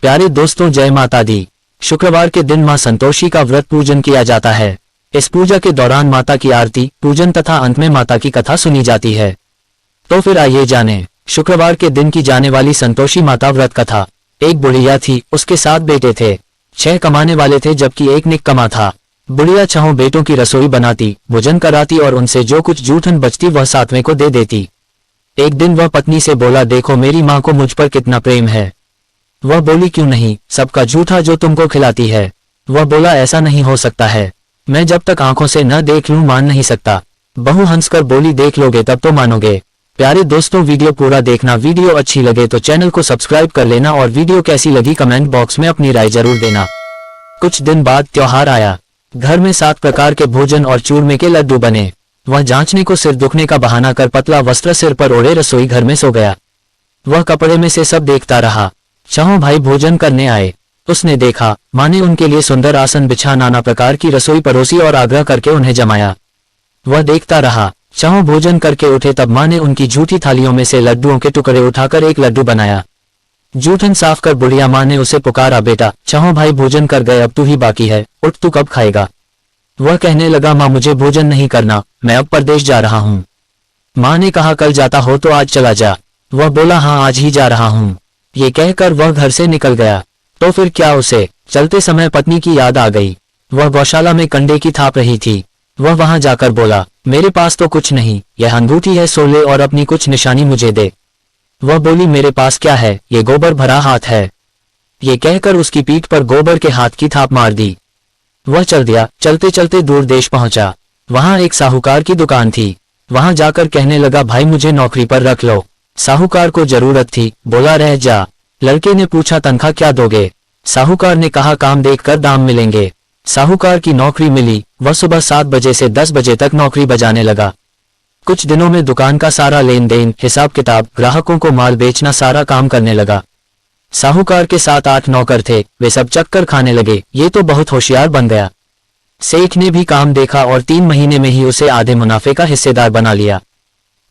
प्यारे दोस्तों, जय माता दी। शुक्रवार के दिन मां संतोषी का व्रत पूजन किया जाता है। इस पूजा के दौरान माता की आरती, पूजन तथा अंत में माता की कथा सुनी जाती है। तो फिर आइए जानें शुक्रवार के दिन की जाने वाली संतोषी माता व्रत कथा। एक बुढ़िया थी, उसके 7 बेटे थे। 6 कमाने वाले थे जबकि एक निकम्मा था। बुढ़िया 6 बेटों की रसोई बनाती, भोजन कराती और उनसे जो कुछ जूठन बचती वह 7वें को दे देती। एक दिन वह पत्नी से बोला, देखो मेरी माँ को मुझ पर कितना प्रेम है। वह बोली, क्यों नहीं, सबका जूठा जो तुमको खिलाती है। वह बोला, ऐसा नहीं हो सकता है, मैं जब तक आंखों से न देख लूं मान नहीं सकता। बहू हंसकर बोली, देख लोगे तब तो मानोगे। प्यारे दोस्तों, वीडियो पूरा देखना। वीडियो अच्छी लगे तो चैनल को सब्सक्राइब कर लेना और वीडियो कैसी लगी कमेंट बॉक्स में अपनी राय जरूर देना। कुछ दिन बाद त्योहार आया। घर में 7 प्रकार के भोजन और चूरमे के लड्डू बने। वह जांचने को सिर दुखने का बहाना कर पतला वस्त्र सिर पर ओढ़े रसोई घर में सो गया। वह कपड़े में से सब देखता रहा। 6 भाई भोजन करने आए। उसने देखा माँ ने उनके लिए सुंदर आसन बिछा नाना प्रकार की रसोई परोसी और आग्रह करके उन्हें जमाया। वह देखता रहा। 6 भोजन करके उठे तब माँ ने उनकी झूठी थालियों में से लड्डुओं के टुकड़े उठाकर एक लड्डू बनाया। जूठन साफ कर बुढ़िया माँ ने उसे पुकारा, बेटा 6 भाई भोजन कर गए, अब तू ही बाकी है, उठ तू कब खाएगा। वह कहने लगा, माँ मुझे भोजन नहीं करना, मैं अब परदेश जा रहा हूँ। माँ ने कहा, कल जाता हो तो आज चला जा। वह बोला, हाँ आज ही जा रहा हूँ। ये कहकर वह घर से निकल गया। तो फिर क्या उसे चलते समय पत्नी की याद आ गई। वह गौशाला में कंडे की थाप रही थी। वह वहां जाकर बोला, मेरे पास तो कुछ नहीं, यह अंगूठी है, सो ले और अपनी कुछ निशानी मुझे दे। वह बोली, मेरे पास क्या है, ये गोबर भरा हाथ है। ये कहकर उसकी पीठ पर गोबर के हाथ की थाप मार दी। वह चल दिया। चलते चलते दूर देश पहुंचा। वहां एक साहूकार की दुकान थी। वहां जाकर कहने लगा, भाई मुझे नौकरी पर रख लो। साहूकार को जरूरत थी, बोला, रह जा। लड़के ने पूछा, तनख्वाह क्या दोगे। साहूकार ने कहा, काम देखकर दाम मिलेंगे। साहूकार की नौकरी मिली। वह सुबह 7 बजे से 10 बजे तक नौकरी बजाने लगा। कुछ दिनों में दुकान का सारा लेन देन, हिसाब किताब, ग्राहकों को माल बेचना, सारा काम करने लगा। साहूकार के 7-8 नौकर थे, वे सब चक्कर खाने लगे। ये तो बहुत होशियार बन गया। सेठ ने भी काम देखा और 3 महीने में ही उसे आधे मुनाफे का हिस्सेदार बना लिया।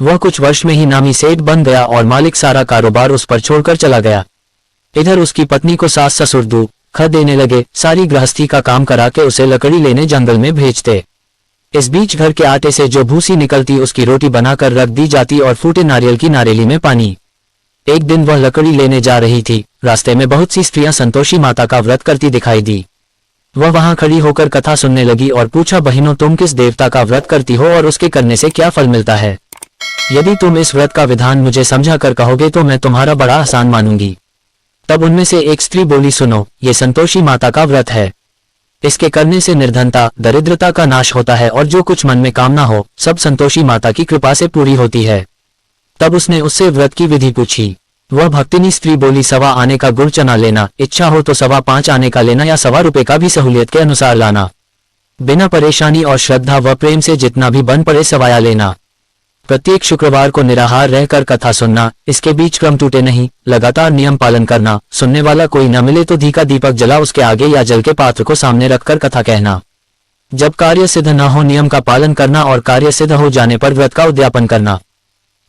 वह कुछ वर्ष में ही नामी सेठ बन गया और मालिक सारा कारोबार उस पर छोड़कर चला गया। इधर उसकी पत्नी को सास ससुर दूध खा देने लगे। सारी गृहस्थी का काम करा के उसे लकड़ी लेने जंगल में भेजते। इस बीच घर के आटे से जो भूसी निकलती उसकी रोटी बनाकर रख दी जाती और फूटे नारियल की नारेली में पानी। एक दिन वह लकड़ी लेने जा रही थी। रास्ते में बहुत सी स्त्रियां संतोषी माता का व्रत करती दिखाई दी। वह वहां खड़ी होकर कथा सुनने लगी और पूछा, बहनों तुम किस देवता का व्रत करती हो और उसके करने से क्या फल मिलता है। यदि तुम इस व्रत का विधान मुझे समझा कर कहोगे तो मैं तुम्हारा बड़ा आसान मानूंगी। तब उनमें से एक स्त्री बोली, सुनो, ये संतोषी माता का व्रत है। इसके करने से निर्धनता, दरिद्रता का नाश होता है और जो कुछ मन में कामना हो सब संतोषी माता की कृपा से पूरी होती है। तब उसने उससे व्रत की विधि पूछी। वह भक्तिनी स्त्री बोली, 1.25 आने का गुड़ चना लेना, इच्छा हो तो 5.25 आने का लेना या 1.25 रुपए का भी सहूलियत के अनुसार लाना। बिना परेशानी और श्रद्धा व प्रेम से जितना भी बन पड़े सवाया लेना। प्रत्येक शुक्रवार को निराहार रहकर कथा सुनना, इसके बीच क्रम टूटे नहीं, लगातार नियम पालन करना। सुनने वाला कोई न मिले तो घी का दीपक जला उसके आगे या जल के पात्र को सामने रखकर कथा कहना। जब कार्य सिद्ध न हो नियम का पालन करना और कार्य सिद्ध हो जाने पर व्रत का उद्यापन करना।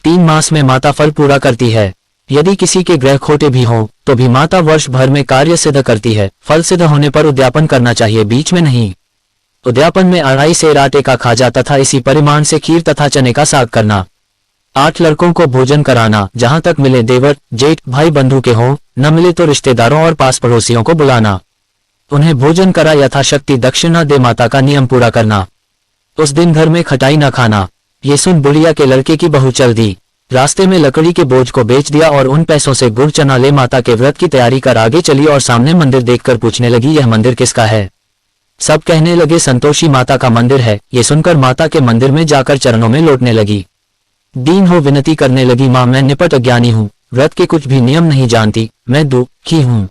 3 मास में माता फल पूरा करती है। यदि किसी के ग्रह खोटे भी हों तो भी माता वर्ष भर में कार्य सिद्ध करती है। फल सिद्ध होने पर उद्यापन करना चाहिए, बीच में नहीं। उद्यापन में 2.5 सेर आटे का खाजा तथा इसी परिमाण से खीर तथा चने का साग करना। 8 लड़कों को भोजन कराना, जहां तक मिले देवर जेठ भाई बंधु के हों, न मिले तो रिश्तेदारों और पास पड़ोसियों को बुलाना। उन्हें भोजन करा यथाशक्ति दक्षिणा दे माता का नियम पूरा करना। उस दिन घर में खटाई न खाना। ये सुन बुढ़िया के लड़के की बहू चल दी। रास्ते में लकड़ी के बोझ को बेच दिया और उन पैसों से गुड़ चना ले माता के व्रत की तैयारी कर आगे चली और सामने मंदिर देखकर पूछने लगी, यह मंदिर किसका है। सब कहने लगे, संतोषी माता का मंदिर है। ये सुनकर माता के मंदिर में जाकर चरणों में लौटने लगी। दीन हो विनती करने लगी, माँ मैं निपट अज्ञानी हूँ, व्रत के कुछ भी नियम नहीं जानती, मैं दुखी हूँ।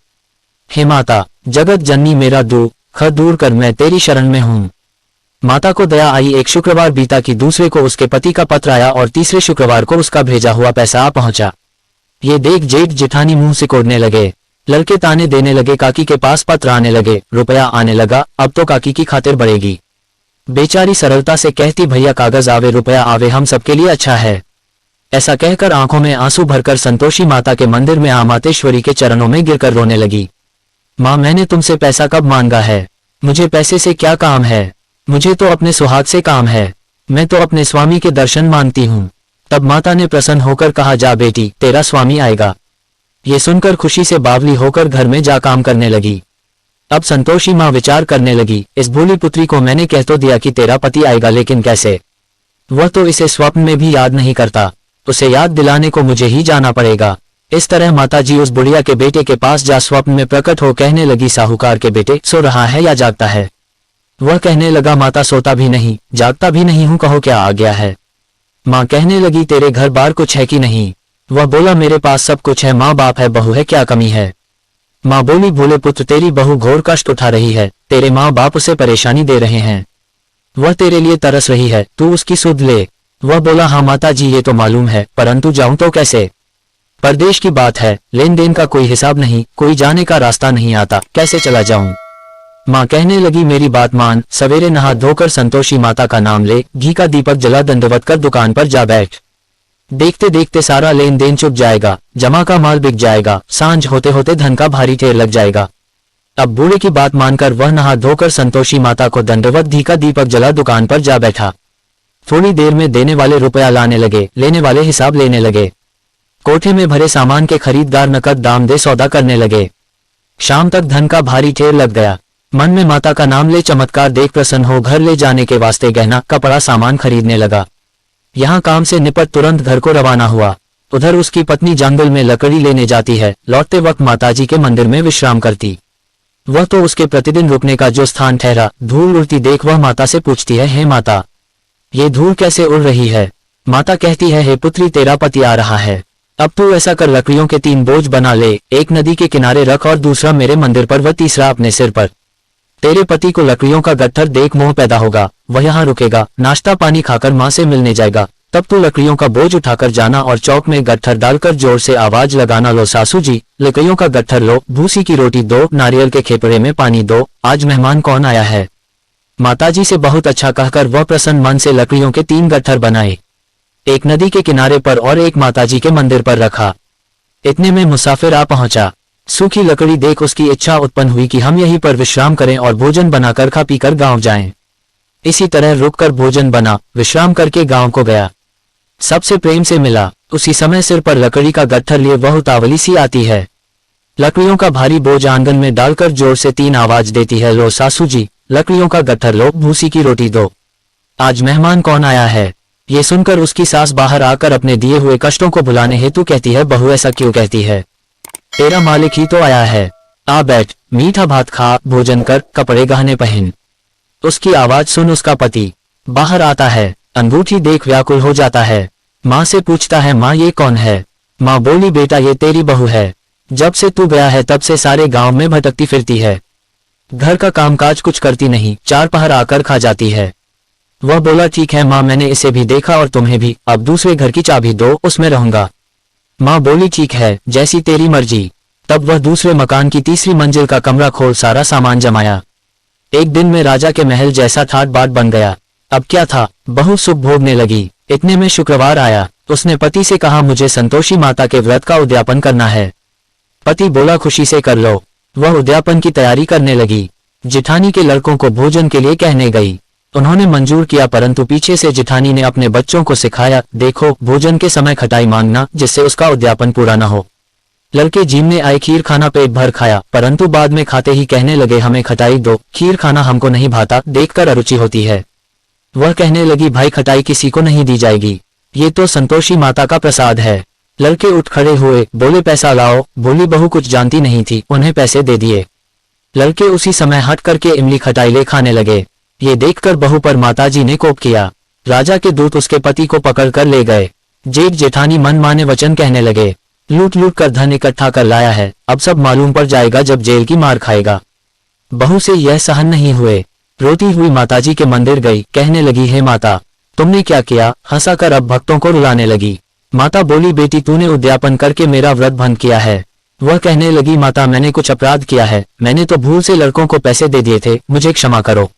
हे माता, जगत जननी मेरा दुख दूर कर, मैं तेरी शरण में हूँ। माता को दया आई। एक शुक्रवार बीता कि दूसरे को उसके पति का पत्र आया और तीसरे शुक्रवार को उसका भेजा हुआ पैसा आ पहुंचा। ये देख जेठ जेठानी मुंह सिकोड़ने लगे। लड़के ताने देने लगे, काकी के पास पत्र आने लगे, रुपया आने लगा, अब तो काकी की खातिर बढ़ेगी। बेचारी सरलता से कहती, भैया कागज आवे रुपया आवे, हम सबके लिए अच्छा है। ऐसा कहकर आंखों में आंसू भरकर संतोषी माता के मंदिर में आमातेश्वरी के चरणों में गिरकर रोने लगी। माँ मैंने तुमसे पैसा कब मांगा है? मुझे पैसे से क्या काम है? मुझे तो अपने सुहाग से काम है। मैं तो अपने स्वामी के दर्शन मांगती हूँ। तब माता ने प्रसन्न होकर कहा, जा बेटी, तेरा स्वामी आएगा। ये सुनकर खुशी से बावली होकर घर में जा काम करने लगी। अब संतोषी माँ विचार करने लगी, इस भोली पुत्री को मैंने कह तो दिया कि तेरा पति आएगा, लेकिन कैसे? वह तो इसे स्वप्न में भी याद नहीं करता। उसे याद दिलाने को मुझे ही जाना पड़ेगा। इस तरह माताजी उस बुढ़िया के बेटे के पास जा स्वप्न में प्रकट हो कहने लगी, साहूकार के बेटे, सो रहा है या जागता है? वह कहने लगा, माता सोता भी नहीं जागता भी नहीं हूँ, कहो क्या आ गया है? माँ कहने लगी, तेरे घर बार कुछ है कि नहीं? वह बोला, मेरे पास सब कुछ है, माँ बाप है, बहू है, क्या कमी है? माँ बोली, भोले पुत्र, तेरी बहू घोर कष्ट उठा रही है, तेरे माँ बाप उसे परेशानी दे रहे हैं, वह तेरे लिए तरस रही है, तू उसकी सुध ले। वह बोला, हाँ माता जी ये तो मालूम है, परंतु जाऊं तो कैसे? परदेश की बात है, लेन देन का कोई हिसाब नहीं, कोई जाने का रास्ता नहीं आता, कैसे चला जाऊं? माँ कहने लगी, मेरी बात मान, सवेरे नहा धोकर संतोषी माता का नाम ले, घी का दीपक जला, दंडवत कर दुकान पर जा बैठ। देखते देखते सारा लेन देन चुप जाएगा, जमा का माल बिक जाएगा, सांझ होते होते धन का भारी ढेर लग जाएगा। अब बूढ़े की बात मानकर वह नहा धोकर संतोषी माता को दंडवत घी का दीपक जला दुकान पर जा बैठा। थोड़ी देर में देने वाले रुपया लाने लगे, लेने वाले हिसाब लेने लगे। कोठे में भरे सामान के खरीददार नकद दाम दे सौदा करने लगे। शाम तक धन का भारी ढेर लग गया। मन में माता का नाम ले चमत्कार देख प्रसन्न हो घर ले जाने के वास्ते गहना कपड़ा सामान खरीदने लगा। यहाँ काम से निपट तुरंत घर को रवाना हुआ। उधर उसकी पत्नी जंगल में लकड़ी लेने जाती है, लौटते वक्त माताजी के मंदिर में विश्राम करती। वह तो उसके प्रतिदिन रुकने का जो स्थान ठहरा। धूल उड़ती देख वह माता से पूछती है, हे माता, ये धूल कैसे उड़ रही है? माता कहती है, हे पुत्री, तेरा पति आ रहा है। अब तू ऐसा कर, लकड़ियों के 3 बोझ बना ले, एक नदी के किनारे रख और दूसरा मेरे मंदिर पर व तीसरा अपने सिर पर। तेरे पति को लकड़ियों का गट्ठर देख मोह पैदा होगा, वह यहाँ रुकेगा, नाश्ता पानी खाकर माँ से मिलने जाएगा। तब तू लकड़ियों का बोझ उठाकर जाना और चौक में गट्ठर डालकर जोर से आवाज लगाना, लो सासू जी, लकड़ियों का गट्ठर लो, भूसी की रोटी दो, नारियल के खेपड़े में पानी दो, आज मेहमान कौन आया है? माताजी से बहुत अच्छा कहकर वह प्रसन्न मन से लकड़ियों के 3 गट्ठर बनाए, एक नदी के किनारे पर और एक माताजी के मंदिर पर रखा। इतने में मुसाफिर आ पहुंचा। सूखी लकड़ी देख उसकी इच्छा उत्पन्न हुई कि हम यहीं पर विश्राम करें और भोजन बनाकर खा पीकर गांव जाएं। इसी तरह रुककर भोजन बना, विश्राम करके गांव को गया। सबसे प्रेम से मिला। उसी समय सिर पर लकड़ी का गट्ठर लिए वह उतावली सी आती है। लकड़ियों का भारी बोझ आंगन में डालकर जोर से 3 आवाज देती है, लो सासू जी, लकड़ियों का गट्ठर लो, भूसी की रोटी दो, आज मेहमान कौन आया है? ये सुनकर उसकी सास बाहर आकर अपने दिए हुए कष्टों को भुलाने हेतु कहती है, बहू ऐसा क्यों कहती है? तेरा मालिक ही तो आया है, आ बैठ, मीठा भात खा, भोजन कर, कपड़े गहने पहन। उसकी आवाज सुन उसका पति बाहर आता है। अंगूठी देख व्याकुल हो जाता है। माँ से पूछता है, माँ ये कौन है? माँ बोली, बेटा ये तेरी बहू है, जब से तू गया है तब से सारे गांव में भटकती फिरती है, घर का कामकाज कुछ करती नहीं, 4 पहर आकर खा जाती है। वह बोला, ठीक है माँ, मैंने इसे भी देखा और तुम्हें भी, अब दूसरे घर की चाबी दो, उसमें रहूंगा। माँ बोली, ठीक है, जैसी तेरी मर्जी। तब वह दूसरे मकान की तीसरी मंजिल का कमरा खोल सारा सामान जमाया। एक दिन में राजा के महल जैसा ठाट बाट बन गया। अब क्या था, बहू सुख भोगने लगी। इतने में शुक्रवार आया। उसने पति से कहा, मुझे संतोषी माता के व्रत का उद्यापन करना है। पति बोला, खुशी से कर लो। वह उद्यापन की तैयारी करने लगी। जिठानी के लड़कों को भोजन के लिए कहने गई। उन्होंने मंजूर किया, परंतु पीछे से जिठानी ने अपने बच्चों को सिखाया, देखो भोजन के समय खटाई मांगना, जिससे उसका उद्यापन पूरा न हो। लड़के जीमने आए, खीर खाना पेट भर खाया, परंतु बाद में खाते ही कहने लगे, हमें खटाई दो, खीर खाना हमको नहीं भाता, देखकर अरुचि होती है। वह कहने लगी, भाई खटाई किसी को नहीं दी जाएगी, ये तो संतोषी माता का प्रसाद है। लड़के उठ खड़े हुए, बोले पैसा लाओ। बोली बहू कुछ जानती नहीं थी, उन्हें पैसे दे दिए। लड़के उसी समय हट करके इमली खटाई ले खाने लगे। ये देखकर बहू पर माताजी ने कोप किया। राजा के दूत उसके पति को पकड़ कर ले गए। जेठ जेठानी मन माने वचन कहने लगे, लूट लूट कर धन इकट्ठा कर लाया है, अब सब मालूम पड़ जाएगा जब जेल की मार खाएगा। बहू से यह सहन नहीं हुए। रोती हुई माताजी के मंदिर गई, कहने लगी, हे माता, तुमने क्या किया? हंसाकर अब भक्तों को रुलाने लगी। माता बोली, बेटी तूने उद्यापन करके मेरा व्रत भंग किया है। वह कहने लगी, माता मैंने कुछ अपराध किया है, मैंने तो भूल से लड़कों को पैसे दे दिए थे, मुझे क्षमा करो,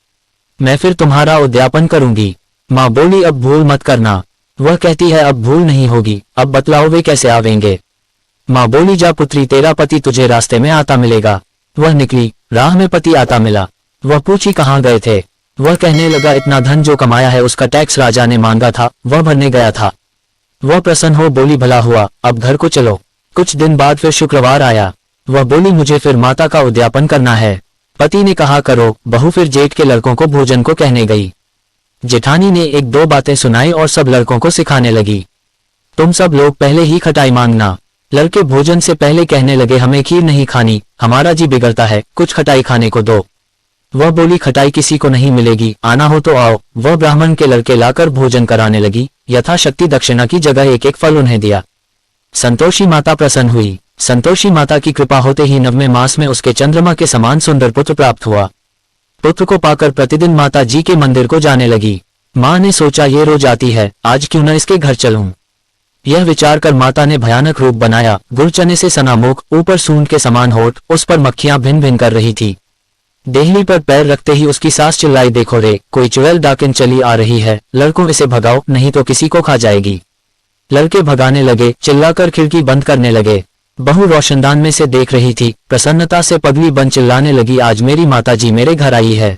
मैं फिर तुम्हारा उद्यापन करूंगी। माँ बोली, अब भूल मत करना। वह कहती है, अब भूल नहीं होगी, अब बतलाओ वे कैसे आवेंगे? माँ बोली, जा पुत्री, तेरा पति तुझे रास्ते में आता मिलेगा। वह निकली, राह में पति आता मिला। वह पूछी कहाँ गए थे। वह कहने लगा इतना धन जो कमाया है उसका टैक्स राजा ने मांगा था, वह भरने गया था। वह प्रसन्न हो बोली भला हुआ, अब घर को चलो। कुछ दिन बाद फिर शुक्रवार आया। वह बोली मुझे फिर माता का उद्यापन करना है। पति ने कहा करो। बहू फिर जेठ के लड़कों को भोजन को कहने गई। जेठानी ने एक दो बातें सुनाई और सब लड़कों को सिखाने लगी, तुम सब लोग पहले ही खटाई मांगना। लड़के भोजन से पहले कहने लगे हमें खीर नहीं खानी, हमारा जी बिगड़ता है, कुछ खटाई खाने को दो। वह बोली खटाई किसी को नहीं मिलेगी, आना हो तो आओ। वह ब्राह्मण के लड़के लाकर भोजन कराने लगी। यथाशक्ति दक्षिणा की जगह एक एक फल उन्हें दिया। संतोषी माता प्रसन्न हुई। संतोषी माता की कृपा होते ही 9वें मास में उसके चंद्रमा के समान सुंदर पुत्र प्राप्त हुआ। पुत्र को पाकर प्रतिदिन माता जी के मंदिर को जाने लगी। माँ ने सोचा ये रोज आती है, आज क्यों न इसके घर चलूं। यह विचार कर माता ने भयानक रूप बनाया। गुड़ चने से सना मुख, ऊपर सूंड के समान होठ, उस पर मक्खियां भिन भिन कर रही थी। देहली पर पैर रखते ही उसकी सास चिल्लाई, देखो रे, कोई चुड़ैल डाकिन चली आ रही है, लड़कों इसे भगाओ नहीं तो किसी को खा जाएगी। लड़के भगाने लगे, चिल्लाकर खिड़की बंद करने लगे। बहू रोशनदान में से देख रही थी, प्रसन्नता से पगली बन चिल्लाने लगी, आज मेरी माता जी मेरे घर आई है,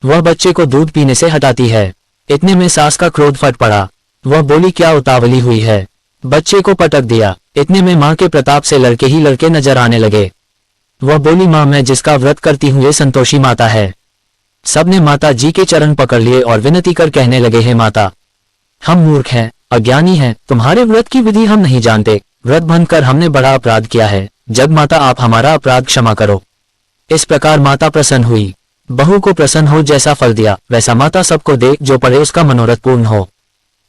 वह बच्चे को दूध पीने से हटाती है। इतने में सास का क्रोध फट पड़ा। वह बोली क्या उतावली हुई है, बच्चे को पटक दिया। इतने में माँ के प्रताप से लड़के ही लड़के नजर आने लगे। वह बोली माँ मैं जिसका व्रत करती हूँ ये संतोषी माता है। सबने माता जी के चरण पकड़ लिए और विनती कर कहने लगे, हे माता, हम मूर्ख हैं, अज्ञानी हैं, तुम्हारे व्रत की विधि हम नहीं जानते, व्रत भंग कर हमने बड़ा अपराध किया है, जग माता आप हमारा अपराध क्षमा करो। इस प्रकार माता प्रसन्न हुई। बहू को प्रसन्न हो जैसा फल दिया वैसा माता सबको दे, जो पढ़े उसका मनोरथ पूर्ण हो।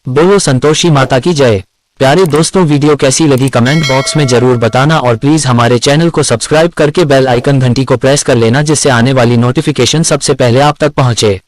बोलो संतोषी माता की जय। प्यारे दोस्तों, वीडियो कैसी लगी कमेंट बॉक्स में जरूर बताना और प्लीज हमारे चैनल को सब्सक्राइब करके बेल आइकन घंटी को प्रेस कर लेना, जिससे आने वाली नोटिफिकेशन सबसे पहले आप तक पहुंचे।